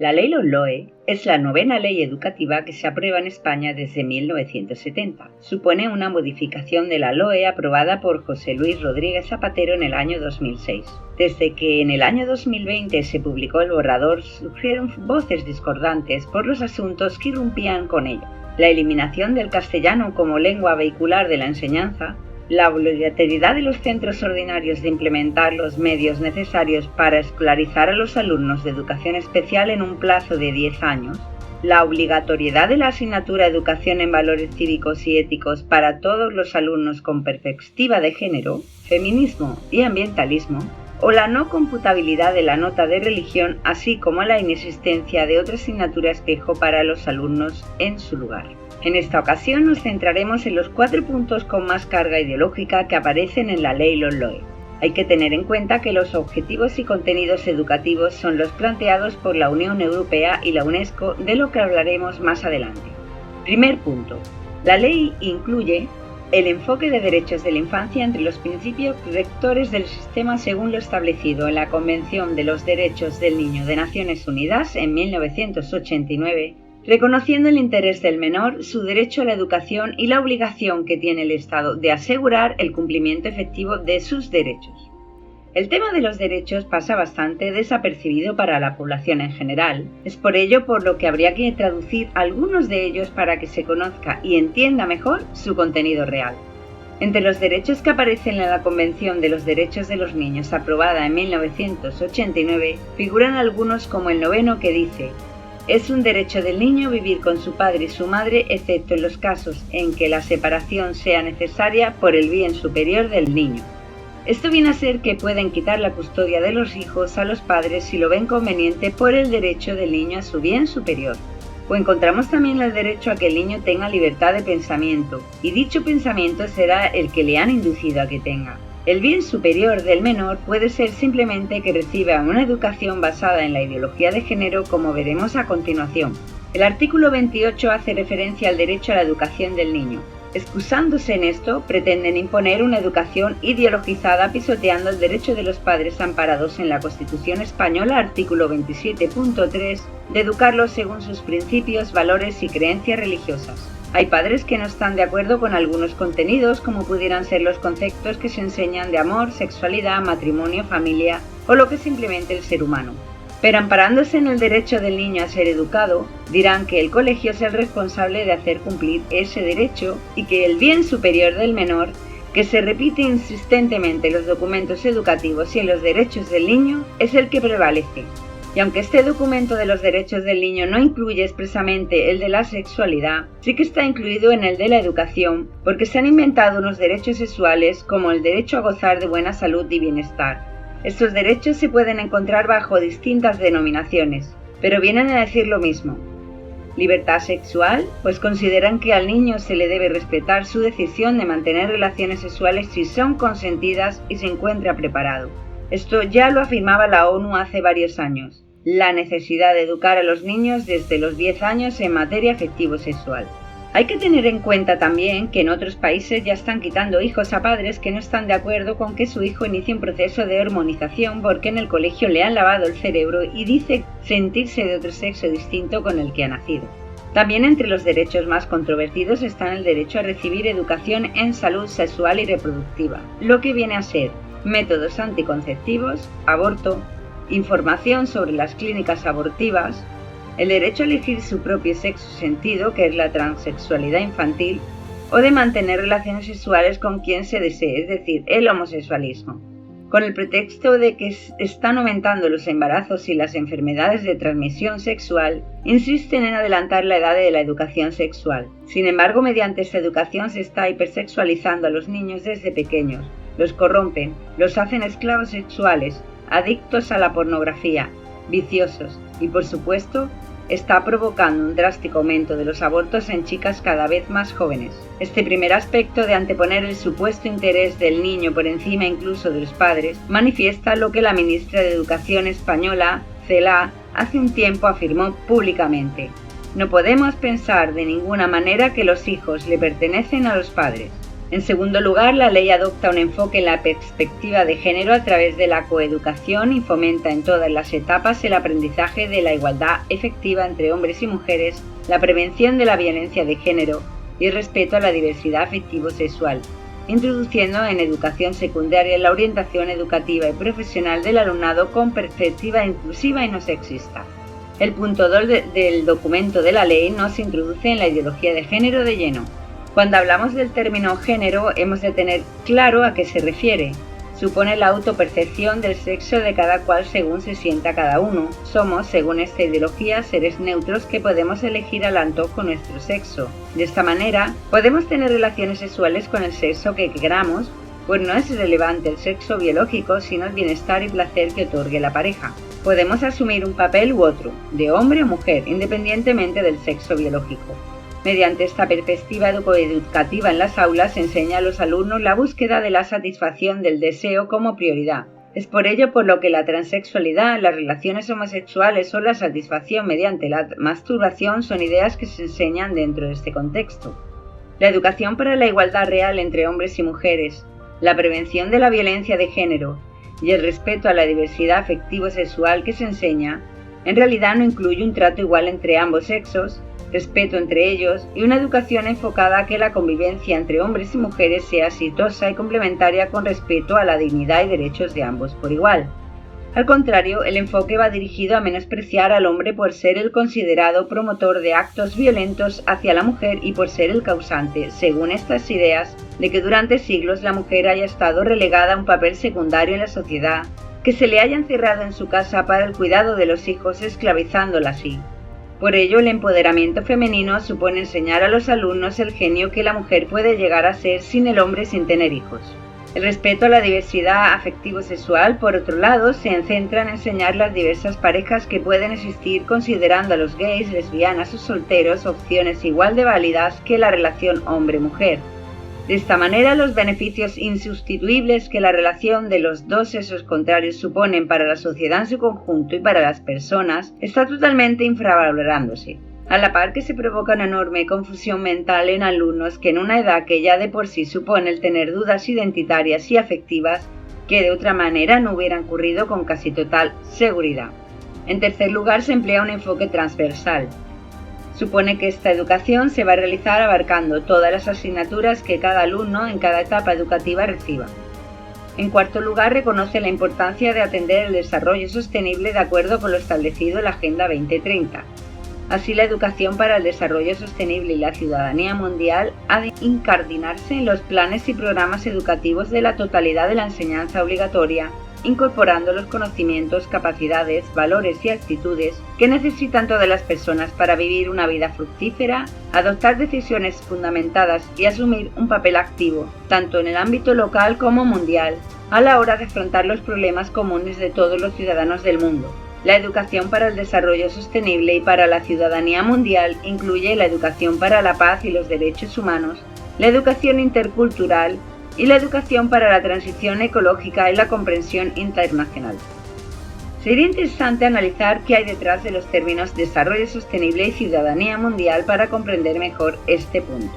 La Ley LOMLOE es la novena ley educativa que se aprueba en España desde 1970. Supone una modificación de la LOE aprobada por José Luis Rodríguez Zapatero en el año 2006. Desde que en el año 2020 se publicó el borrador, surgieron voces discordantes por los asuntos que irrumpían con ello. La eliminación del castellano como lengua vehicular de la enseñanza, la obligatoriedad de los centros ordinarios de implementar los medios necesarios para escolarizar a los alumnos de educación especial en un plazo de 10 años, la obligatoriedad de la asignatura Educación en Valores Cívicos y Éticos para todos los alumnos con perspectiva de género, feminismo y ambientalismo, o la no computabilidad de la nota de religión, así como la inexistencia de otra asignatura espejo para los alumnos en su lugar. En esta ocasión nos centraremos en los 4 puntos con más carga ideológica que aparecen en la Ley LOMLOE. Hay que tener en cuenta que los objetivos y contenidos educativos son los planteados por la Unión Europea y la UNESCO, de lo que hablaremos más adelante. Primer punto. La ley incluye el enfoque de derechos de la infancia entre los principios rectores del sistema según lo establecido en la Convención de los Derechos del Niño de Naciones Unidas en 1989, reconociendo el interés del menor, su derecho a la educación y la obligación que tiene el Estado de asegurar el cumplimiento efectivo de sus derechos. El tema de los derechos pasa bastante desapercibido para la población en general. Es por ello por lo que habría que traducir algunos de ellos para que se conozca y entienda mejor su contenido real. Entre los derechos que aparecen en la Convención de los Derechos de los Niños aprobada en 1989 figuran algunos como el 9º, que dice: es un derecho del niño vivir con su padre y su madre, excepto en los casos en que la separación sea necesaria por el bien superior del niño. Esto viene a ser que pueden quitar la custodia de los hijos a los padres si lo ven conveniente por el derecho del niño a su bien superior. O encontramos también el derecho a que el niño tenga libertad de pensamiento, y dicho pensamiento será el que le han inducido a que tenga. El bien superior del menor puede ser simplemente que reciba una educación basada en la ideología de género, como veremos a continuación. El artículo 28 hace referencia al derecho a la educación del niño. Excusándose en esto, pretenden imponer una educación ideologizada pisoteando el derecho de los padres amparados en la Constitución Española, artículo 27.3, de educarlos según sus principios, valores y creencias religiosas. Hay padres que no están de acuerdo con algunos contenidos, como pudieran ser los conceptos que se enseñan de amor, sexualidad, matrimonio, familia o lo que es simplemente el ser humano. Pero amparándose en el derecho del niño a ser educado, dirán que el colegio es el responsable de hacer cumplir ese derecho y que el bien superior del menor, que se repite insistentemente en los documentos educativos y en los derechos del niño, es el que prevalece. Y aunque este documento de los derechos del niño no incluye expresamente el de la sexualidad, sí que está incluido en el de la educación, porque se han inventado unos derechos sexuales como el derecho a gozar de buena salud y bienestar. Estos derechos se pueden encontrar bajo distintas denominaciones, pero vienen a decir lo mismo. Libertad sexual, pues consideran que al niño se le debe respetar su decisión de mantener relaciones sexuales si son consentidas y se encuentra preparado. Esto ya lo afirmaba la ONU hace varios años, la necesidad de educar a los niños desde los 10 años en materia afectivo-sexual. Hay que tener en cuenta también que en otros países ya están quitando hijos a padres que no están de acuerdo con que su hijo inicie un proceso de hormonización porque en el colegio le han lavado el cerebro y dice sentirse de otro sexo distinto con el que ha nacido. También entre los derechos más controvertidos están el derecho a recibir educación en salud sexual y reproductiva, lo que viene a ser métodos anticonceptivos, aborto, información sobre las clínicas abortivas, el derecho a elegir su propio sexo sentido, que es la transexualidad infantil, o de mantener relaciones sexuales con quien se desee, es decir, el homosexualismo. Con el pretexto de que están aumentando los embarazos y las enfermedades de transmisión sexual, insisten en adelantar la edad de la educación sexual. Sin embargo, mediante esta educación se está hipersexualizando a los niños desde pequeños, los corrompen, los hacen esclavos sexuales, adictos a la pornografía, viciosos y, por supuesto, está provocando un drástico aumento de los abortos en chicas cada vez más jóvenes. Este primer aspecto de anteponer el supuesto interés del niño por encima incluso de los padres manifiesta lo que la ministra de Educación española, Celaá, hace un tiempo afirmó públicamente: no podemos pensar de ninguna manera que los hijos le pertenecen a los padres. En segundo lugar, la ley adopta un enfoque en la perspectiva de género a través de la coeducación y fomenta en todas las etapas el aprendizaje de la igualdad efectiva entre hombres y mujeres, la prevención de la violencia de género y el respeto a la diversidad afectivo-sexual, introduciendo en educación secundaria la orientación educativa y profesional del alumnado con perspectiva inclusiva y no sexista. El punto 2 del documento de la ley nos introduce en la ideología de género de lleno. Cuando hablamos del término género, hemos de tener claro a qué se refiere. Supone la autopercepción del sexo de cada cual según se sienta cada uno. Somos, según esta ideología, seres neutros que podemos elegir al antojo nuestro sexo. De esta manera, podemos tener relaciones sexuales con el sexo que queramos, pues no es relevante el sexo biológico, sino el bienestar y placer que otorgue la pareja. Podemos asumir un papel u otro, de hombre o mujer, independientemente del sexo biológico. Mediante esta perspectiva educativa en las aulas se enseña a los alumnos la búsqueda de la satisfacción del deseo como prioridad. Es por ello por lo que la transexualidad, las relaciones homosexuales o la satisfacción mediante la masturbación son ideas que se enseñan dentro de este contexto. La educación para la igualdad real entre hombres y mujeres, la prevención de la violencia de género y el respeto a la diversidad afectivo-sexual que se enseña, en realidad no incluye un trato igual entre ambos sexos, respeto entre ellos y una educación enfocada a que la convivencia entre hombres y mujeres sea exitosa y complementaria con respeto a la dignidad y derechos de ambos por igual. Al contrario, el enfoque va dirigido a menospreciar al hombre por ser el considerado promotor de actos violentos hacia la mujer y por ser el causante, según estas ideas, de que durante siglos la mujer haya estado relegada a un papel secundario en la sociedad, que se le haya encerrado en su casa para el cuidado de los hijos esclavizándola así. Por ello, el empoderamiento femenino supone enseñar a los alumnos el genio que la mujer puede llegar a ser sin el hombre sin tener hijos. El respeto a la diversidad afectivo-sexual, por otro lado, se centra en enseñar las diversas parejas que pueden existir considerando a los gays, lesbianas o solteros opciones igual de válidas que la relación hombre-mujer. De esta manera, los beneficios insustituibles que la relación de los dos sexos contrarios suponen para la sociedad en su conjunto y para las personas está totalmente infravalorándose, a la par que se provoca una enorme confusión mental en alumnos que en una edad que ya de por sí supone el tener dudas identitarias y afectivas que de otra manera no hubieran ocurrido con casi total seguridad. En tercer lugar, se emplea un enfoque transversal. Supone que esta educación se va a realizar abarcando todas las asignaturas que cada alumno en cada etapa educativa reciba. En cuarto lugar, reconoce la importancia de atender el desarrollo sostenible de acuerdo con lo establecido en la Agenda 2030. Así, la educación para el desarrollo sostenible y la ciudadanía mundial ha de incardinarse en los planes y programas educativos de la totalidad de la enseñanza obligatoria, incorporando los conocimientos, capacidades, valores y actitudes que necesitan todas las personas para vivir una vida fructífera, adoptar decisiones fundamentadas y asumir un papel activo, tanto en el ámbito local como mundial, a la hora de afrontar los problemas comunes de todos los ciudadanos del mundo. La educación para el desarrollo sostenible y para la ciudadanía mundial incluye la educación para la paz y los derechos humanos, la educación intercultural, y la educación para la transición ecológica y la comprensión internacional. Sería interesante analizar qué hay detrás de los términos desarrollo sostenible y ciudadanía mundial para comprender mejor este punto.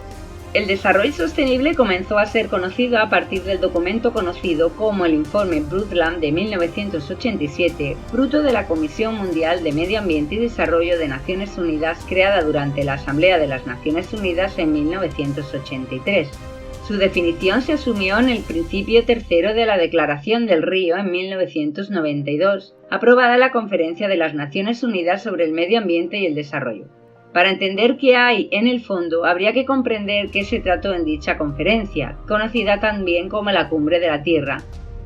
El desarrollo sostenible comenzó a ser conocido a partir del documento conocido como el Informe Brundtland de 1987, fruto de la Comisión Mundial de Medio Ambiente y Desarrollo de Naciones Unidas creada durante la Asamblea de las Naciones Unidas en 1983. Su definición se asumió en el principio tercero de la Declaración del Río en 1992, aprobada en la Conferencia de las Naciones Unidas sobre el Medio Ambiente y el Desarrollo. Para entender qué hay en el fondo, habría que comprender qué se trató en dicha conferencia, conocida también como la Cumbre de la Tierra,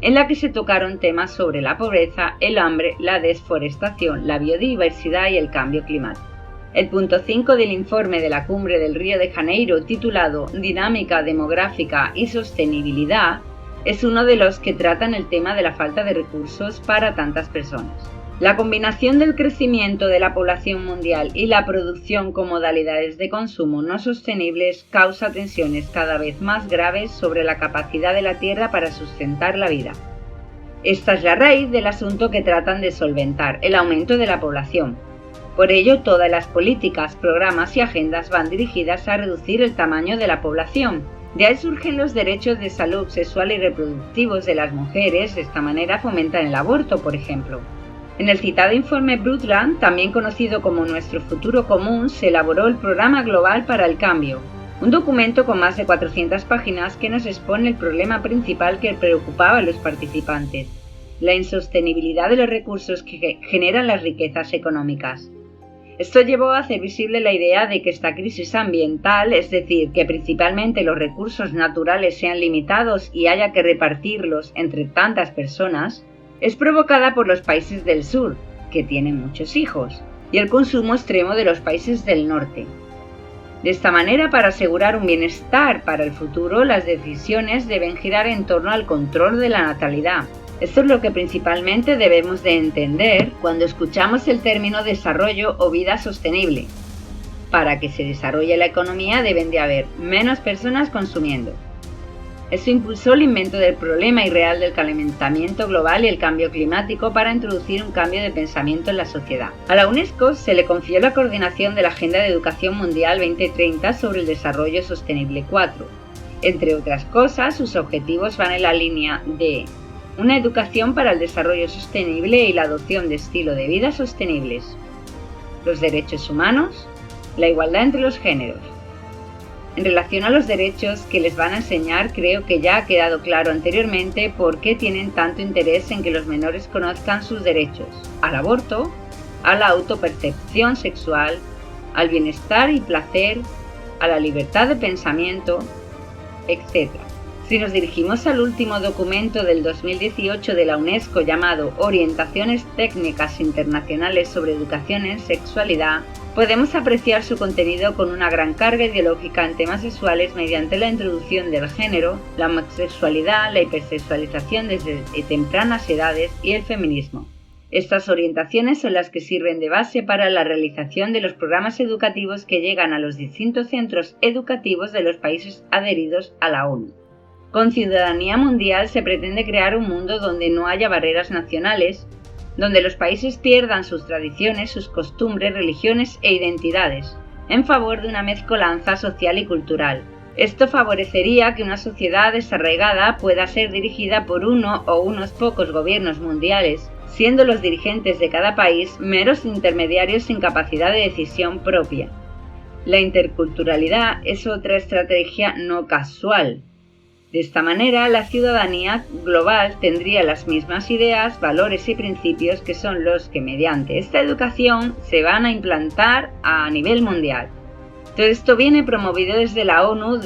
en la que se tocaron temas sobre la pobreza, el hambre, la desforestación, la biodiversidad y el cambio climático. El punto 5 del informe de la Cumbre del Río de Janeiro, titulado Dinámica demográfica y sostenibilidad, es uno de los que tratan el tema de la falta de recursos para tantas personas. La combinación del crecimiento de la población mundial y la producción con modalidades de consumo no sostenibles causa tensiones cada vez más graves sobre la capacidad de la Tierra para sustentar la vida. Esta es la raíz del asunto que tratan de solventar, el aumento de la población. Por ello, todas las políticas, programas y agendas van dirigidas a reducir el tamaño de la población, De ahí surgen los derechos de salud sexual y reproductivos de las mujeres, de esta manera fomentan el aborto, por ejemplo. En el citado informe Brundtland, también conocido como Nuestro Futuro Común, se elaboró el Programa Global para el Cambio, un documento con más de 400 páginas que nos expone el problema principal que preocupaba a los participantes: la insostenibilidad de los recursos que generan las riquezas económicas. Esto llevó a hacer visible la idea de que esta crisis ambiental, es decir, que principalmente los recursos naturales sean limitados y haya que repartirlos entre tantas personas, es provocada por los países del sur, que tienen muchos hijos, y el consumo extremo de los países del norte. De esta manera, para asegurar un bienestar para el futuro, las decisiones deben girar en torno al control de la natalidad. Esto es lo que principalmente debemos de entender cuando escuchamos el término desarrollo o vida sostenible. Para que se desarrolle la economía deben de haber menos personas consumiendo. Esto impulsó el invento del problema irreal del calentamiento global y el cambio climático para introducir un cambio de pensamiento en la sociedad. A la UNESCO se le confió la coordinación de la Agenda de Educación Mundial 2030 sobre el Desarrollo Sostenible 4. Entre otras cosas, sus objetivos van en la línea de una educación para el desarrollo sostenible y la adopción de estilo de vida sostenibles, los derechos humanos, la igualdad entre los géneros. En relación a los derechos que les van a enseñar, creo que ya ha quedado claro anteriormente por qué tienen tanto interés en que los menores conozcan sus derechos al aborto, a la autopercepción sexual, al bienestar y placer, a la libertad de pensamiento, etc. Si nos dirigimos al último documento del 2018 de la UNESCO llamado Orientaciones Técnicas Internacionales sobre Educación en Sexualidad, podemos apreciar su contenido con una gran carga ideológica en temas sexuales mediante la introducción del género, la homosexualidad, la hipersexualización desde tempranas edades y el feminismo. Estas orientaciones son las que sirven de base para la realización de los programas educativos que llegan a los distintos centros educativos de los países adheridos a la ONU. Con Ciudadanía Mundial se pretende crear un mundo donde no haya barreras nacionales, donde los países pierdan sus tradiciones, sus costumbres, religiones e identidades, en favor de una mezcolanza social y cultural. Esto favorecería que una sociedad desarraigada pueda ser dirigida por uno o unos pocos gobiernos mundiales, siendo los dirigentes de cada país meros intermediarios sin capacidad de decisión propia. La interculturalidad es otra estrategia no casual. De esta manera, la ciudadanía global tendría las mismas ideas, valores y principios que son los que mediante esta educación se van a implantar a nivel mundial. Todo esto viene promovido desde la ONU,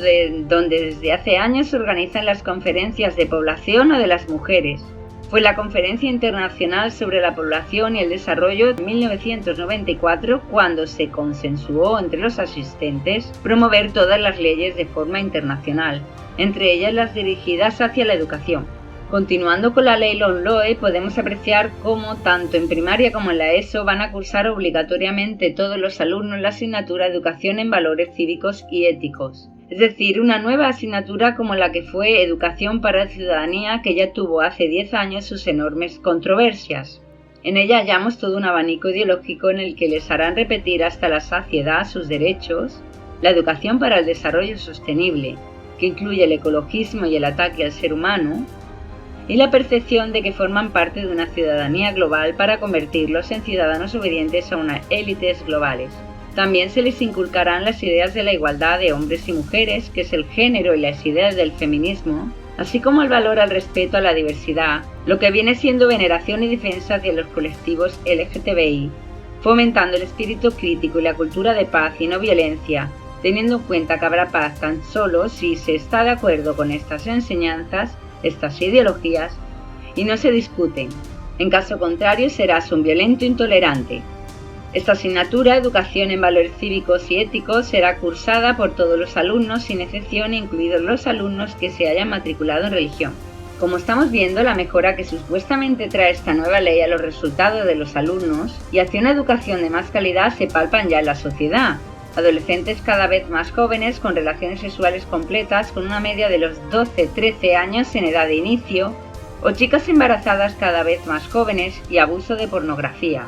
donde desde hace años se organizan las conferencias de población o de las mujeres. Fue la Conferencia Internacional sobre la Población y el Desarrollo de 1994 cuando se consensuó entre los asistentes promover todas las leyes de forma internacional, entre ellas las dirigidas hacia la educación. Continuando con la ley LOMLOE, podemos apreciar cómo tanto en primaria como en la ESO van a cursar obligatoriamente todos los alumnos la asignatura Educación en Valores Cívicos y Éticos, es decir, una nueva asignatura como la que fue Educación para la Ciudadanía, que ya tuvo hace 10 años sus enormes controversias. En ella hallamos todo un abanico ideológico en el que les harán repetir hasta la saciedad sus derechos, la educación para el desarrollo sostenible, que incluye el ecologismo y el ataque al ser humano, y la percepción de que forman parte de una ciudadanía global para convertirlos en ciudadanos obedientes a unas élites globales. También se les inculcarán las ideas de la igualdad de hombres y mujeres, que es el género y las ideas del feminismo, así como el valor al respeto a la diversidad, lo que viene siendo veneración y defensa de los colectivos LGTBI, fomentando el espíritu crítico y la cultura de paz y no violencia, teniendo en cuenta que habrá paz tan solo si se está de acuerdo con estas enseñanzas, estas ideologías, y no se discuten. En caso contrario, serás un violento intolerante. Esta asignatura, Educación en Valores Cívicos y Éticos, será cursada por todos los alumnos sin excepción, incluidos los alumnos que se hayan matriculado en religión. Como estamos viendo, la mejora que supuestamente trae esta nueva ley a los resultados de los alumnos y hacia una educación de más calidad se palpan ya en la sociedad. Adolescentes cada vez más jóvenes con relaciones sexuales completas con una media de los 12-13 años en edad de inicio, o chicas embarazadas cada vez más jóvenes y abuso de pornografía.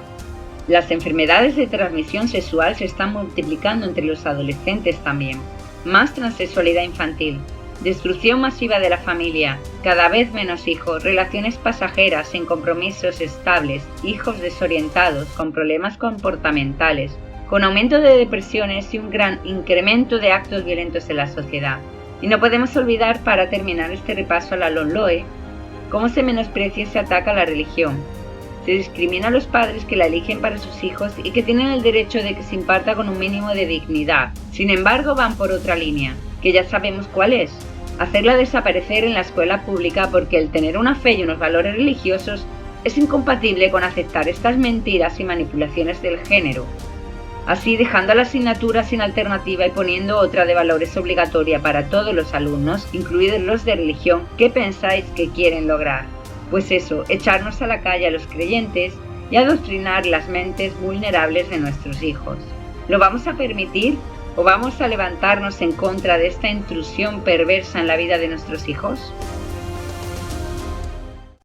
Las enfermedades de transmisión sexual se están multiplicando entre los adolescentes también. Más transexualidad infantil. destrucción masiva de la familia, cada vez menos hijos, relaciones pasajeras sin compromisos estables, hijos desorientados, con problemas comportamentales, con aumento de depresiones y un gran incremento de actos violentos en la sociedad. Y no podemos olvidar, para terminar este repaso a la LOMLOE, cómo se menosprecia y se ataca a la religión. Se discrimina a los padres que la eligen para sus hijos y que tienen el derecho de que se imparta con un mínimo de dignidad. Sin embargo, van por otra línea, que ya sabemos cuál es: hacerla desaparecer en la escuela pública, porque el tener una fe y unos valores religiosos es incompatible con aceptar estas mentiras y manipulaciones del género. Así, dejando la asignatura sin alternativa y poniendo otra de valores obligatoria para todos los alumnos, incluidos los de religión, ¿qué pensáis que quieren lograr? Pues eso, echarnos a la calle a los creyentes y adoctrinar las mentes vulnerables de nuestros hijos. ¿Lo vamos a permitir o vamos a levantarnos en contra de esta intrusión perversa en la vida de nuestros hijos?